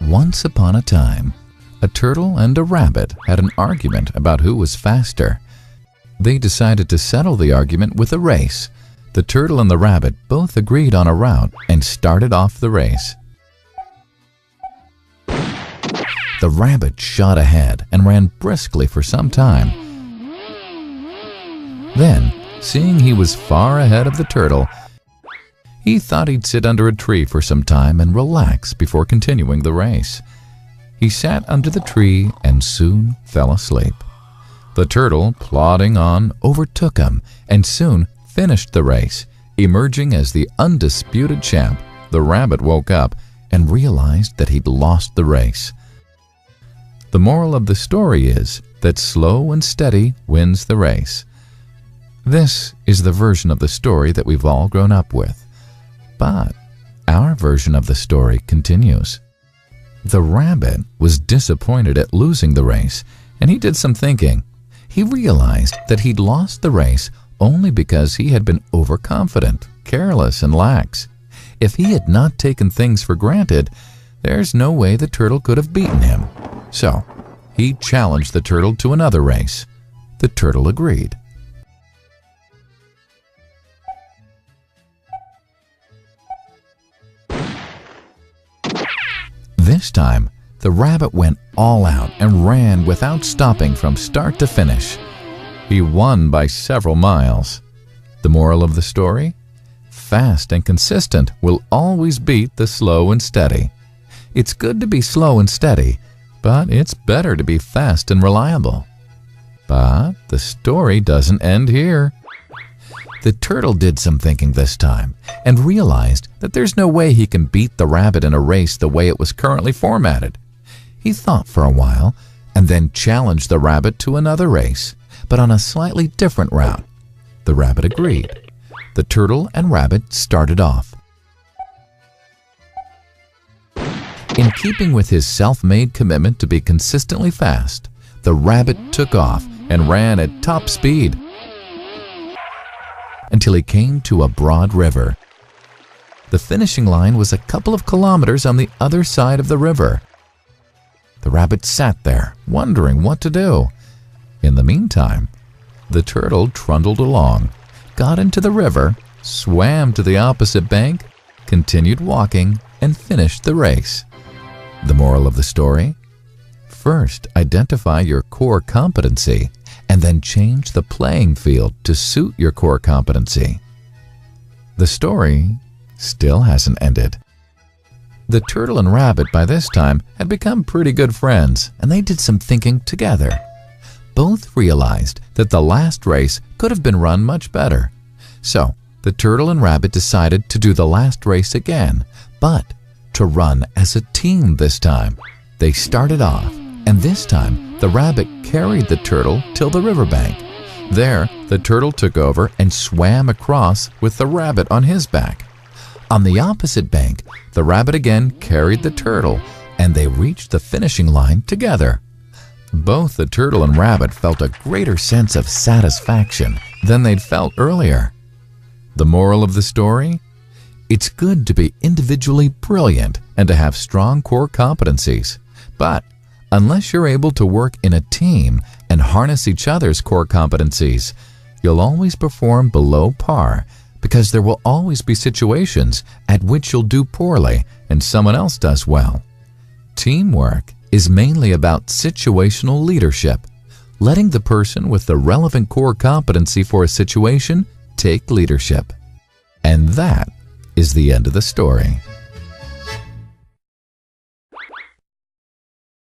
Once upon a time, a turtle and a rabbit had an argument about who was faster. They decided to settle the argument with a race. The turtle and the rabbit both agreed on a route and started off the race. The rabbit shot ahead and ran briskly for some time. Then, seeing he was far ahead of the turtle, he thought he'd sit under a tree for some time and relax before continuing the race. He sat under the tree and soon fell asleep. The turtle, plodding on, overtook him and soon finished the race, emerging as the undisputed champ. The rabbit woke up and realized that he'd lost the race. The moral of the story is that slow and steady wins the race. This is the version of the story that we've all grown up with. But our version of the story continues. The rabbit was disappointed at losing the race, and he did some thinking. He realized that he'd lost the race only because he had been overconfident, careless, and lax. If he had not taken things for granted, there's no way the turtle could have beaten him. So, he challenged the turtle to another race. The turtle agreed. This time, the rabbit went all out and ran without stopping from start to finish. He won by several miles. The moral of the story? Fast and consistent will always beat the slow and steady. It's good to be slow and steady, but it's better to be fast and reliable. But the story doesn't end here. The turtle did some thinking this time and realized that there's no way he can beat the rabbit in a race the way it was currently formatted. He thought for a while and then challenged the rabbit to another race, but on a slightly different route. The rabbit agreed. The turtle and rabbit started off. In keeping with his self-made commitment to be consistently fast, the rabbit took off and ran at top speed until he came to a broad river. The finishing line was a couple of kilometers on the other side of the river. The rabbit sat there, wondering what to do. In the meantime, the turtle trundled along, got into the river, swam to the opposite bank, continued walking, and finished the race. The moral of the story? First, identify your core competency and then change the playing field to suit your core competency. The story still hasn't ended. The turtle and rabbit by this time had become pretty good friends, and they did some thinking together. Both realized that the last race could have been run much better. So, the turtle and rabbit decided to do the last race again, but to run as a team this time. They started off, and this time the rabbit carried the turtle till the riverbank. There, the turtle took over and swam across with the rabbit on his back. On the opposite bank, the rabbit again carried the turtle, and they reached the finishing line together. Both the turtle and rabbit felt a greater sense of satisfaction than they'd felt earlier. The moral of the story? It's good to be individually brilliant and to have strong core competencies. But unless you're able to work in a team and harness each other's core competencies, you'll always perform below par, because there will always be situations at which you'll do poorly and someone else does well. Teamwork is mainly about situational leadership, letting the person with the relevant core competency for a situation take leadership. And that is the end of the story.